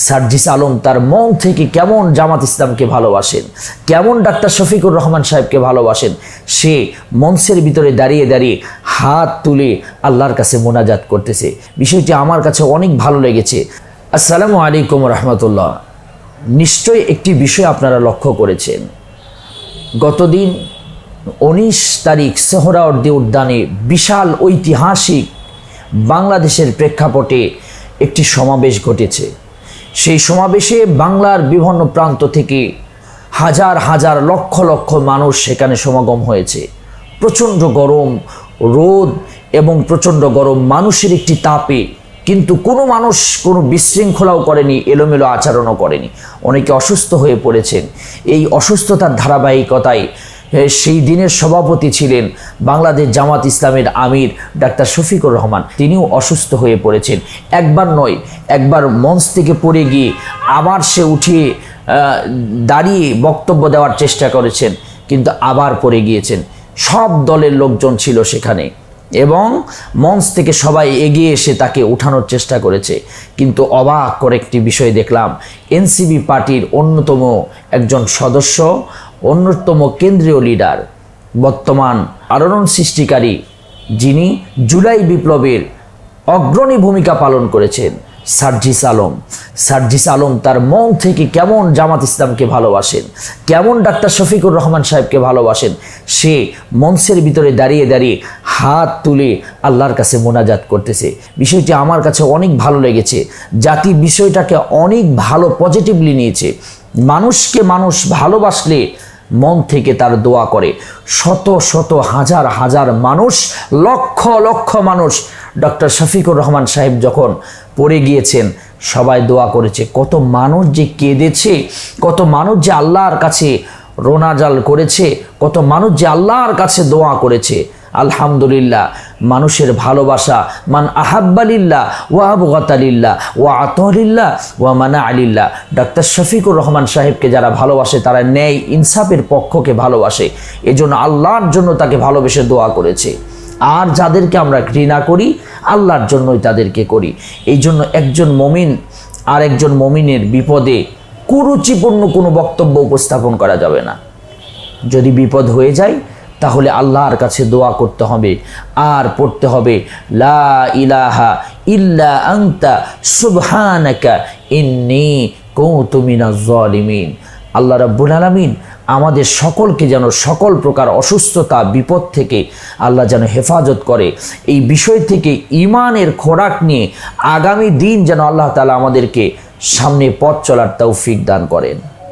সার্জিস আলম তার মন থেকে কেমন জামাত ইসলামকে ভালোবাসেন, কেমন ডাক্তার শফিকুর রহমান সাহেবকে ভালোবাসেন, সে মঞ্চের ভিতরে দাঁড়িয়ে দাঁড়িয়ে হাত তুলে আল্লাহর কাছে মোনাজাত করতেছে। বিষয়টি আমার কাছে অনেক ভালো লেগেছে। আসসালামু আলাইকুম রহমতুল্লাহ। নিশ্চয়ই একটি বিষয় আপনারা লক্ষ্য করেছেন, গতদিন 19 তারিখ সোহরাওয়ার্দী উদ্যানে বিশাল ঐতিহাসিক বাংলাদেশের প্রেক্ষাপটে একটি সমাবেশ ঘটেছে। সেই সমাবেশে বাংলার বিভিন্ন প্রান্ত থেকে হাজার হাজার লক্ষ লক্ষ মানুষ সেখানে সমাগম হয়েছে। প্রচণ্ড গরম, রোদ এবং প্রচণ্ড গরম মানুষের একটি তাপে, কিন্তু কোনো মানুষ কোনো বিশৃঙ্খলাও করেনি, এলোমেলো আচরণও করেনি। অনেকে অসুস্থ হয়ে পড়েছেন। এই অসুস্থতার ধারাবাহিকতায় সেই দিনের সভাপতি ছিলেন বাংলাদেশ জামাত ইসলামের আমির ডাক্তার শফিকুর রহমান। তিনিও অসুস্থ হয়ে পড়েছেন। একবার নয়, একবার মঞ্চ থেকে পড়ে গিয়ে আবার সে উঠিয়ে দাঁড়িয়ে বক্তব্য দেওয়ার চেষ্টা করেছেন, কিন্তু আবার পড়ে গিয়েছেন। সব দলের লোকজন ছিল সেখানে এবং মঞ্চ থেকে সবাই এগিয়ে এসে তাকে উঠানোর চেষ্টা করেছে, কিন্তু অবাক করে একটি বিষয় দেখলাম। এনসিপি পার্টির অন্যতম একজন সদস্য, অন্যতম কেন্দ্রীয় লিডার, বর্তমান আলোড়ন সৃষ্টিকারী, যিনি জুলাই বিপ্লবের অগ্রণী ভূমিকা পালন করেছেন, সার্জিস আলম তার মন থেকে কেমন জামাত ইসলামকে ভালোবাসেন, কেমন ডাক্তার শফিকুর রহমান সাহেবকে ভালোবাসেন, সে মঞ্চের ভিতরে দাঁড়িয়ে দাঁড়িয়ে হাত তুলে আল্লাহর কাছে মোনাজাত করতেছে। বিষয়টি আমার কাছে অনেক ভালো লেগেছে। জাতি বিষয়টাকে অনেক ভালো পজিটিভলি নিয়েছে। মানুষকে মানুষ ভালোবাসলে মন থেকে তার দোয়া করে। শত শত হাজার হাজার মানুষ, লক্ষ লক্ষ মানুষ ডক্টর শফিকুর রহমান সাহেব যখন পড়ে গিয়েছেন, সবাই দোয়া করেছে। কত মানুষ যে কেঁদেছে, কত মানুষ যে আল্লাহর কাছে রোনাজাল করেছে, কত মানুষ যে আল্লাহর কাছে দোয়া করেছে। আলহামদুলিল্লাহ, মানুষের ভালোবাসা, মান আহাব্বালিল্লাহ ওয়া আবগাতালিল্লাহ ওয়া আতলিল্লাহ ওয়া মানা আলিল্লাহ। ডাক্তার শফিকুর রহমান সাহেবকে যারা ভালোবাসে তারা ন্যায় ইনসাফের পক্ষকে ভালোবাসে, এজন্য আল্লাহর জন্য তাকে ভালোবেসে দোয়া করেছে। আর যাদেরকে আমরা ঘৃণা করি, আল্লাহর জন্যই তাদেরকে করি। এই জন্য একজন মমিন আর একজন মমিনের বিপদে কুরুচিপূর্ণ কোনো বক্তব্য উপস্থাপন করা যাবে না। যদি বিপদ হয়ে যায় তাহলে আল্লাহর কাছে দোয়া করতে হবে আর পড়তে হবে লা ইলাহা ইল্লা আনতা সুবহানাকা ইন্নী কুনতু মিনাজ জালিমিন। আল্লাহ রাব্বুল আলামিন আমাদের সকলকে যেন সকল প্রকার অসুস্থতা, বিপদ থেকে আল্লাহ যেন হেফাজত করে। এই বিষয় থেকে ঈমানের খোরাক নিয়ে আগামী দিন যেন আল্লাহ তাআলা আমাদেরকে সামনে পথ চলার তৌফিক দান করেন।